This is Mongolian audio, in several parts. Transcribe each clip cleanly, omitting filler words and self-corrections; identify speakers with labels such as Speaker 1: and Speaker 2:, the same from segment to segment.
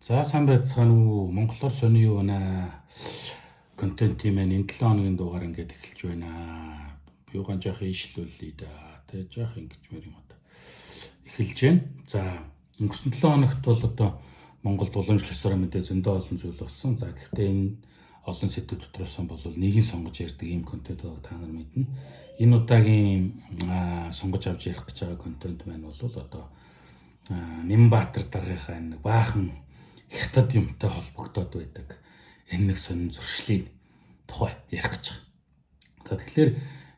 Speaker 1: За сайн байцгаана уу? Монголоор сони юу байна? Контентын маань энэ 7 хоногийн дугаар ингээд эхэлж байна. Юугаан жоох ийшлүүлээ да. Тэ жоох ингэж мэр юм одоо. Эхэлж байна. За өнгөрсөн 7 хоногт бол одоо Монголд уламжлалт ёсоор мэдээ зөндөө олон зүйл болсон. За гэхдээ энэ олон сэдв дотроос нь бол нэгийг сонгож ярьдаг ийм контент байгааг та нар мэднэ. Энэ удаагийн сонгож авч ярих гэж байгаа контент маань бол одоо Нямбаатар даргийнхаа нэг баахан хятад юмтай холбогдоод байдаг энэ нэг сонин зуршлын тухай ярих гэж байгаа. За тэгэхээр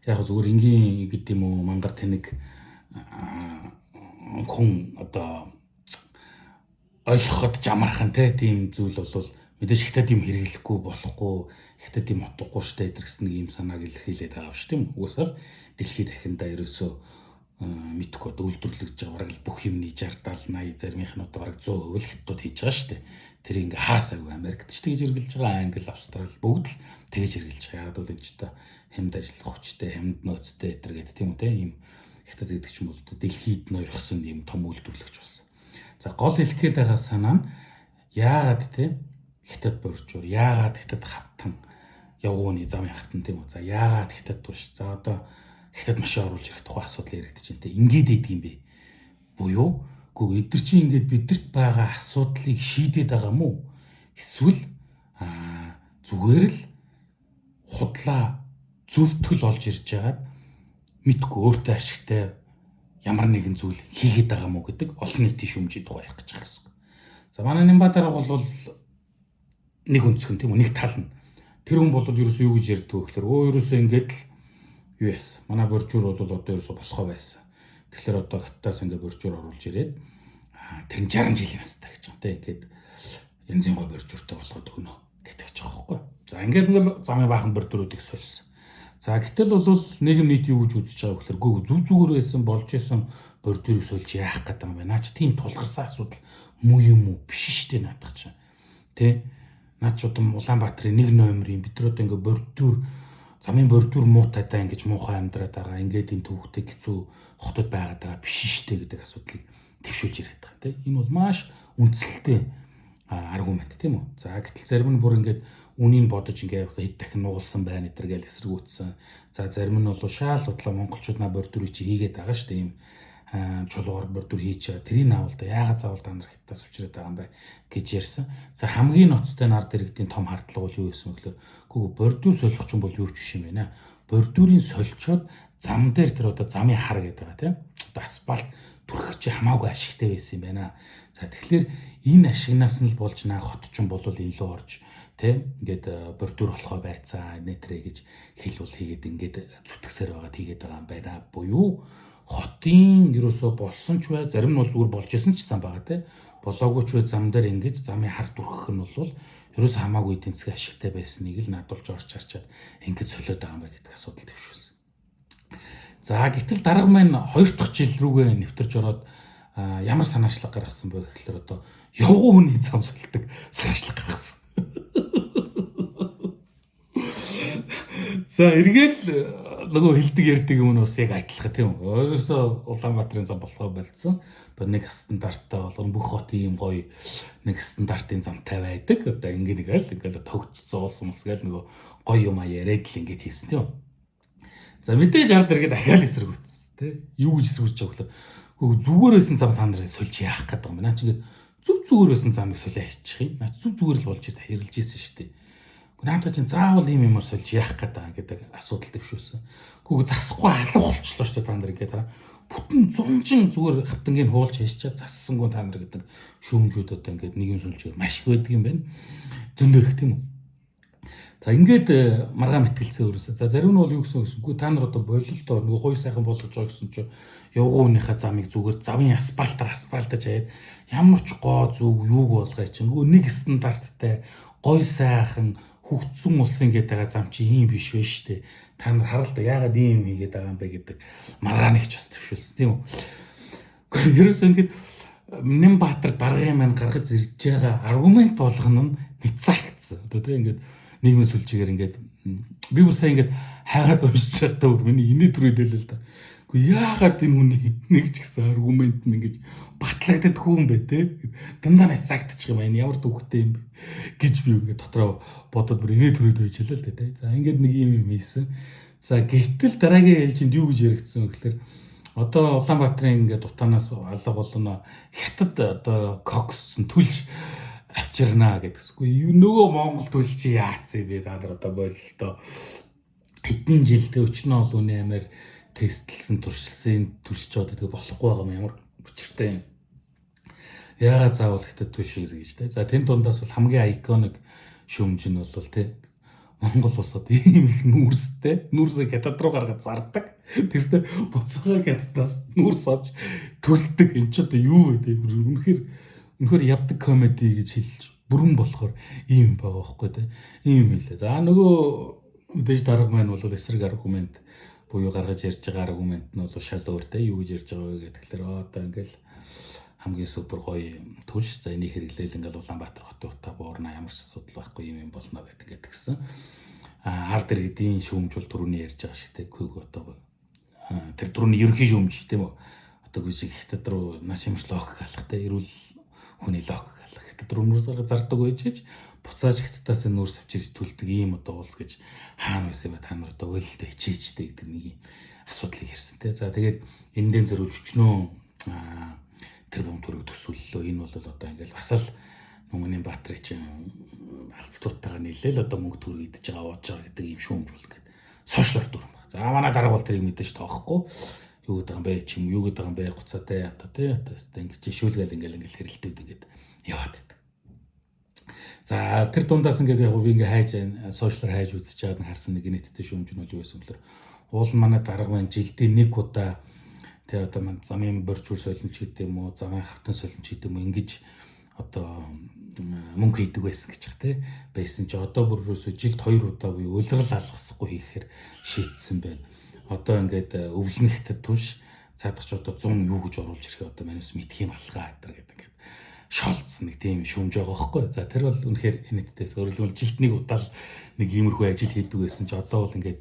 Speaker 1: яг зүгээр энгийн гэдэг юм уу мангар тэнэг хүн одоо ойлгоход жамархан тийм зүйл бол мэдээж хятад юм хэрэглэхгүй болохгүй хятад юм утгагүй штэ гэсэн нэг юм санааг илэрхийлээд байгаа шүү тийм угсаал дэлхийд дахиндаа ерөөсөө мэдхгүй үйлдвэрлэж байгаа бараг бүх юмны 60 70 80 зармынхнууд бараг 100% хятад хийж байгаа шүү дээ. Тэр ингээ хаасаагүй Америкт ч тэгж хэрэгжилж байгаа, Англи, Австрали бүгд л тэгж хэрэгжилж байгаа. Яг бол энэ ч та хямд ажиллах хүчтэй, хямд нөөцтэй этэр гэдэг тийм үү те ийм хятад гэдэг ч юм бол дэлхийд нойрхсон ийм том үйлдвэрлэгч болсон. За гол хэлэх гээд байгаа санаа нь яагаад те хятад боржуур, яагаад хятад хавтан явгууны замын хавтан тийм үү. За яагаад хятад туш. За одоо хятад машин оруулж ирэх тухай асуудал яригдчих юм те. Ингээд идэг юм бэ. Буюу гоо эдгэр чи ингээд бидэрт байгаа асуудлыг шийдээд байгаа мó эсвэл зүгээр л худлаа зөвтгөл олж ирж байгаад мэдгүй өөртөө ашигтай ямар нэгэн зүйл хийгээд байгаа мó гэдэг олон нийтийн шүүмжийн тухай ярих гэж байгаа гэсэн. За манай Нямбаатар бол нэг өнцгөн тийм үү нэг тал нь тэр хүн бол ерөөсөө юу гэж ярьдаг вэ гэхээр ерөөсөө ингээд л юу яасан. Манай боржуур бол одоо ерөөсөө болохоо байсан. Тэгэхээр одоо хаттаас ингээд боржуур оруулж ирээд тэр нь 60 жилийн настай гэж байна те. Ингээд янзын гой боржууртай болгоод өгнө гэдэг ч байгаа байхгүй. За ингээд замын баахан боржууруудыг сольсон. За гэтэл бол нийгэм нийт юу гэж үзэж байгаа гэхээр гүү зүг зүгээр байсан болж исэн боржуурыг сольж яах гэдэг юм байна. Наач тийм тулгарсан асуудал муу юм уу биш штэ наадах чинь. Тэ наач удам Улаанбаатарын 1 номерын бид нар одоо ингээд боржуур замын бордуур муутайдаа ингэж муухай амьдраад байгаа. Ингээд энэ төвхтэй хэцүү хотод байгаад байгаа биш штэ гэдэг асуудлыг твшүүлж яриад байгаа тийм. Энэ бол маш үндсэлтэй аргумент тийм үү. За гэтэл зарим нь бүр ингээд үнийг бодож ингээд хэд дахин нуулсан байна гэдэр гэл эсэргүүцсэн. За зарим нь бол шаал удлаа монголчууд на бордурыг чи хийгээд байгаа штэ ийм чулуугаар бордур хийж байгаа. Тэрийг наавал да яагаад заавал та нар хятадас авчираад байгаа юм бэ гэж ярьсан. За хамгийн ноцтой нар дэрэгдийн том хардлага бол юу гэсэн мэхээр гүү бордур солих ч юм бол юу ч биш юм байна. Бордурын сольчоод зам дээр тэр одоо замын хар гэдэг байгаа тийм. Одоо асфальт түрхэх чи хамаагүй ашигтай байсан юм байна. За тэгэхээр энэ ашигнаас нь л болж наа хот ч юм бол илүү орж тийм ингээд бордур болохоо байцаа нэтрэ гэж хэлүүл хийгээд ингээд зүтгэсээр байгаад хийгээд байгаа юм байна. Буюу хотын ерөөсөө болсон ч бай зарим нь бол зүгээр болж исэн ч зам байгаа тийм. Болоогүй ч бай зам дээр ингэж замын хар түрхэх нь бол ерөөсөө хамаагүй тэнцэг ашигтай байсныг л надулж орж харчаад ингэж солиод байгаа юм байна гэдэг асуудал твшүүлсэн. За гэтэл дарга маань 2 дахь жил рүүгээ нэвтэрж ороод ямар санаачлаг гаргасан бэ гэхээр одоо явган хүний зам сольдог санаачлаг гаргасан. За эргээл нөгөө хилдэг ярьдаг юм нь бас яг адилхан тийм үү. Өөрөөсөө Улаанбаатарын зам болохоо болцсон. Одоо нэг стандарттай болгон бүх хот ийм гоё нэг стандартын замтай байдаг. Одоо ингээл тогтцсон уулсан ус гээл нөгөө гоё юм яриад л ингэж хийсэн тийм үү. За мэдээж ард иргэд ахаал эсэргүүцсэн тий. Юу гэж эсэргүүцэж байгаа гэхээр зүгээр байсан зам та нарыг сольж яах гэдэг юм. Наа чи ингээд зүгээр байсан замыг солио хийчих юм. Наа зүгээр л болж ирсэн хэрэлж ирсэн шүү дээ. Наадах чинь заавал ийм юмар сольж яах гэдэг асуудал төвшөөсөн. Гэхдээ засахгүй алга болчихлоо шүү дээ та нар ингээд хараа. Бүтэн зунжин зүгээр хавтангийн хуулж хийчихээ зассангүй та нар гэдэг шүүмжүүд одоо ингээд нийгэм сүлжээр маш их байдаг юм байна. Зөндөө их тийм үү. За ингээд маргаан мэтгэлцээ өрөөсөө. За зарим нь бол юу гэсэнгүй та нар одоо болилтоор нөгөө хой сайхан болгож байгаа гэсэн чинь явгуунийхаа замыг зүгээр замын асфальтаж хаяад ямар ч гоо зүг юуг болгоо чинь нөгөө нэг стандарттай гой сайхан хөгцсөн улсын гэдэг зам чи ийм биш вэ штэ. Та нар хараа л да яагаад ийм хийгээд байгаа юм бэ гэдэг маргаан их ч бас төвшүүлсэн тийм үү. Ерөөсөө ингээд Нямбаатар даргын маань гаргаж ирж байгаа аргумент болгоно нь нэцаагцсан. Одоо тийм ингээд нийгмийн сүлжээгээр ингээд би бүр сайн ингээд хайгаад уншиж байхдаа бүр миний инээ төрөйдөл л да. Гэхдээ яагаад энэ хүний нэг ч гэсэн аргумент нь ингэж батлагддаг хүн бэ те? Дандаа нацаагдчих юм байна. Ямар төвхтэй юм бэ гэж би ингээд дотроо бодоод бүр инээ төрөөд байж хэлээ л дээ те. За ингээд нэг юм хийсэн. За гэтэл дараагийн ээлжинд юу гэж яригдсан вэ гэхээр одоо Улаанбаатарын ингээд утаанаас алга болно хятад одоо кокссон түлш авчирнаа гэдэгсгүй. Нөгөө Монгол түлш чи яац юм бэ? Та нар одоо бололтоо хэдэн жилдээ өчнөө ол үнэ амаар тестэлсэн туршилсан түлш ч одоо тэгээ болохгүй байгаа юм ямар учиртай юм. Яагаад заавал хятад түлш гэж те. За тэн дундаас бол хамгийн iconic шүүмж нь бол те Монгол улсууд ийм их нүүрстэй нүүрсийг хятад руу гаргаж зардаг. Тэстэй буцаага хятадаас нүүрс авч төлдөг. Энд ч одоо юу вэ те. Үнэхээр явдаг комеди гэж хэлж бүрэн болохоор ийм байгаа байхгүй те. Ийм хэлээ. За нөгөө мэдээж дарга маань бол эсрэг аргумент буюу гаргаж ярьж байгаа аргумент нь бол шал өөртэй юу гэж ярьж байгаа вэ гэдэг. Тэгэхээр одоо ингээл хамгийн супер гоё түлш за энийг хэрэглээл ингээл Улаанбаатар хотын утаа буурна ямар ч асуудал байхгүй юм болно гэдэг гисэн. Хард иргэдийн шүүмж бол түрүүний ярьж байгаа шиг те күйг одоо тэр түрүүний ерөнхий шүүмж тийм үү одоо гүйсийг хятад руу маш юмш логик алах те эрүүл хүний логик алах хятад руу нүүрс гаргаж зардаг байж гэж буцааж хятадаас нүүрс авчирч төлдөг ийм одоо улс гэж хаана байсан бэ та нар одоо өлөлдөө хичээжтэй гэдэг нэг юм асуудлыг ярьсан те. За тэгээд эндэн зэрэг өчнөө тэр бомтөрөг төсөөллөө энэ бол одоо ингээл бас л Мөнгөний Баатрыг чинь албатуудтайгаа нийлээл одоо мөнгө төр идэж байгаа ууж байгаа гэдэг юм шүүмж бол гэдэг сошиалор дүрм баг. За манай дарга бол тэрийг мэдээж тоохгүй юу гэдэг юм бэ ч юм юу гэдэг юм бэ гуцаатай одоо тий одоо ингэж жишүүлгээл ингээл хэрэлтүүд ингээд яваад байдаг. За тэр дундаас ингээд яг би ингээ хайж сошиалор хайж үзэж байгаад харсан нэг нийттэй шүүмж нь бол юу байсан бэлэр уул манай дарга маань жилдээ нэг удаа тий одоо маань замын борчуур солимч гэдэг юм уу замын хавтан солимч гэдэг юм уу ингэж одоо мөнгө хийдэг байсан гэж байна те байсан чи одоо бүрөөсөө жилд 2 удаа буюу улирал алгасахгүй хийхээр шийтсэн байна. Одоо ингээд өвлөн хятад түш цаадах ч одоо 100 юу гэж оруулж ирэхээ одоо манайс мэдх юм алгаа гэдэг ингээд шолцсон нэг тийм шүүмж байгаа байхгүй. За тэр бол үнэхээр нийтдээ өөрөлдвөл жилд нэг удаа л нэг иймэрхүү ажил хийдэг байсан чи одоо бол ингээд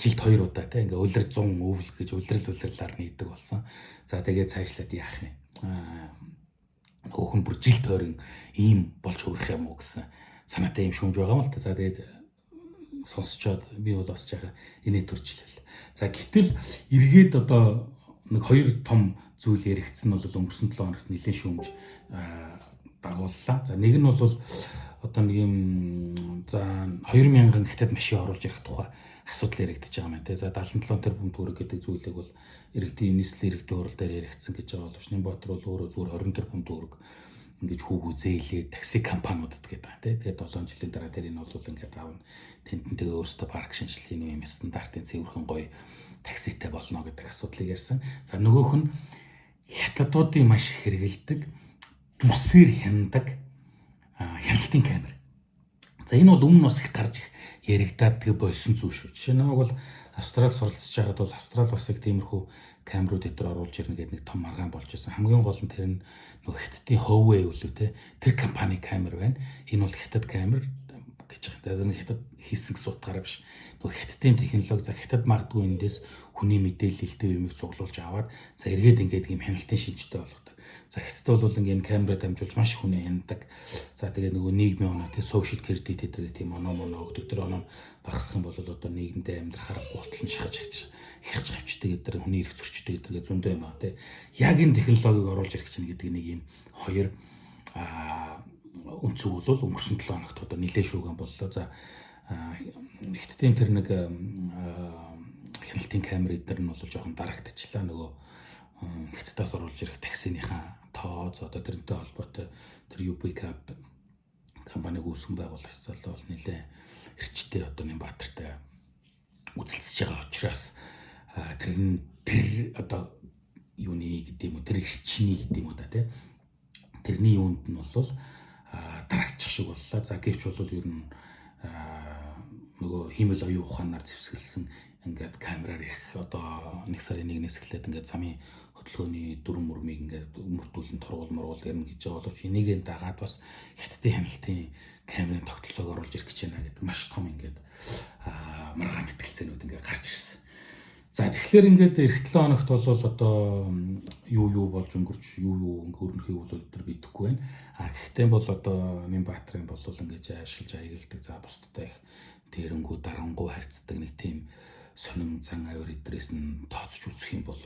Speaker 1: жилд 2 удаа те ингээд улир 100 өвл гэж улирлаар нийдэг болсон. За тэгээд цаашлаад яах юм? Хөөхөн бүр жил тойрон ийм болж хүрэх юм уу гэсэн санаатай юм шүүмж байгаа юм л та. За тэгээд сонсчоод би бол бас жаахан инээ төрчлөл. За гэтэл эргээд одоо нэг хоёр том зүйл яригдсан бол өнгөрсөн 7 хоногт нэлээд шүүмж дагууллаа. За нэг нь бол одоо нэг юм за 2000 хятад машин оруулж ирэх тухай асуудал яригдчихэж байгаа юм те. За 77 тэрбум төгрөг гэдэг зүйлийг бол иргэдийн нийслэлийн иргэдийн хурал дээр яригдсан гэж байгаа боловч Нямбатар бол өөрөө зүгээр 20 тэрбум төгрөг ингэж хүүгүү зээлээ такси компаниудад гэдэг байгаа те. Тэгээд 7 жилийн дараа тэр энэ бол ингээд аавн тентэнтэйгээ өөрсдөө парк шинжилгээний юм стандартын цэвэрхэн гоё такситай болно гэдэг асуудлыг ярьсан. За нөгөөх нь хятадуудын маш их хэрэгэлдэг бүсээр хяндаг хяналтын камер. За энэ бол өмнө бас их тарж яригдаад тэгээ болсон зүйл шүү. Жишээ нь намайг бол Австрал суралцж байгаад бол Австрал бас яг тиймэрхүү камерууд эдгээр оруулж ирнэ гэдэг нэг том маргаан болж байсан. Хамгийн гол нь тэр нь нөгөө хятадын Huawei үлээ те тэр компани камер байна. Энэ бол хятад камер гэж байгаа. Тэр хятад хийсэн гэсэн утгаараа биш. Нөгөө хятадын технологи за хятад магадгүй эндээс хүний мэдээлэлтэй юмыг цуглуулж аваад за эргээд ингээд ийм хяналтын шинжтэй болгодог. За хятад бол ингээд камераар дамжуулж маш хүнээ хяндаг. За тэгээ нөгөө нийгмийн оноо тий social credit гэдэг тийм оноо өгдөг. Тэр оноо багасах юм бол одоо нийгэмдээ амьдрах арга гутал нь шахаж авчдаг гэдэг хүний эрх зөрчдөг гэдэг зөндөө юм байна тий. Яг энэ технологиг оруулж ирэх чинь гэдэг нэг юм хоёр үнцэг бол өнгөрсөн 7 хоногт одоо нэлээд шүүгэн боллоо. За хятадын тэр нэг хяналтын камер эдгээр нь бол жоохон дарагдчихлаа нөгөө хятадаас оруулж ирэх таксиныхаа тоо одоо тэрнтэй холбоотой тэр UPCAP компаниг үүсгэн байгуулагчдаа бол нэлээд эрчтэй одоо Нямбатартай үзэлцэж байгаа учраас тэр одоо юуны гэдэг юм уу тэр эрчний гэдэг юм уу да тий тэрний юунд нь бол дараагчих шиг боллоо. За гэвч бол ер нь нөгөө хиймэл оюун ухаанаар зэвсгэлсэн ингээд камераар их одоо 1 сарын 1-ээс эхлээд ингээд замын хөдөлгөөний дүрм мөрмийг ингээд өмөрдүүлэн торгуул ярина гэж байгаа боловч энийг дагаад бас хятадын хяналтын камерын тогтолцоог оруулж ирэх гэж байна гэдэг маш том ингээд маргаан мэтгэлцээнүүд ингээд гарч ирсэн. За тэгэхээр ингээд эх 7 хоногт бол одоо юу болж өнгөрч юу өнгөрнөхийг бол тэр бидэхгүй байна. Гэхдээ бол одоо Нямбаатрын бол ингээд ашиглаж аягалдаг. За бусдтай их дээрэнгүү дарангуу харьцдаг нэг тийм сонин зан авир идрээс нь тооцож үзэх юм бол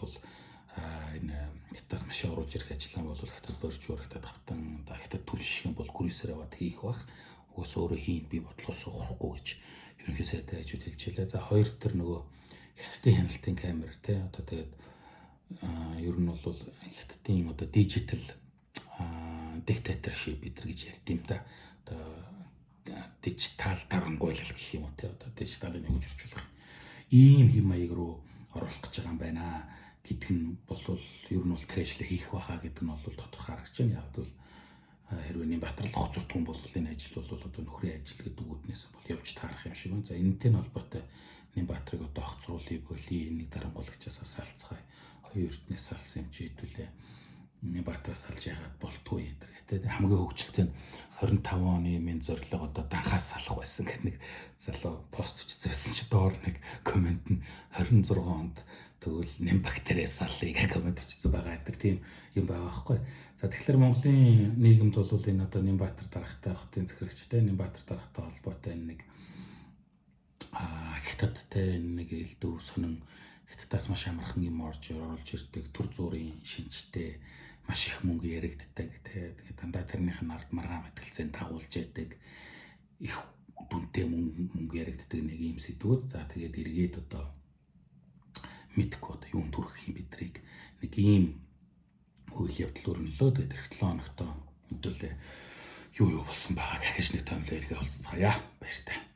Speaker 1: энэ хятадас машин оруулж ирэх ажлаа бол хятад борж хятад хавтан хятад түл шиг бол гүрээсээр аваад хийх бах. Угаас өөрөө хийн би бодлоос ухахгүй гэж ерөнхий сайдын хажууд хэлжээ. За хоёр тэр нөгөө хятадын хяналтын камер тий одоо тэгээд ер нь бол хятадын одоо дижитал диктаторшип гэдэр гэж ярьд юм да. Одоо дижитал дарангуйлал гэх юм уу тий одоо дижиталыг хөгж орчуулах ийм хэм маяг руу оруулах гэж байгаа юм байна гэдэг нь бол ер нь бол тэр ажлыг хийх байхаа гэдэг нь бол тодорхой харагдаж байна. Яг бол хэрвээ Нямбаатрал хоцортгүй бол энэ ажил бол одоо нөхрийн ажил гэдэг үүднээс бол явж таарах юм шиг байна. За энэтэй холбоотой Нямбаатрыг одоо огцруулъя боли нэг дарангуулагчаас салцгаая. Хоёр эрднээс салсан юм чи хэдүүлээ Нямбаатраас салж яагаад болтгүй гэдэг. Хамгийн хөвгчлөлтэй нь 25 оны минь зорилго одоо данхаас салах байсан гэдэг нэг залуу пост бичсэн чи доор нэг комент нь 26 онд тэгвэл Нямбаатраас салъя гэх комент бичсэн байгаа гэдэг тийм юм байгаа байхгүй. За тэгэхээр Монголын нийгэмд бол энэ одоо Нямбаатар дарахтай хотын захирагчтай Нямбаатар дарахтай холбоотой нэг хятадтай нэг элдв сонин хятадаас маш амархан юм оруулж ирдэг төр зүрийн шинжтэй маш их мөнгө яригддаг тэгээд дандаа тэрнийх нь ард маргаан мэтгэлцэн дагуулж яадаг их дүнтэй мөнгө яригддаг нэг юм сэдвүүд. За тэгээд эргээд одоо мэдгүй одоо юунд хүрэх юм бидрийг нэг ийм үйл явдал өрнөлөө. Тэгээд эх 7 хоногт хэдүүлээ юу болсон байгаа гэж нэг томлоо эргээ олцгаая. Баяртай.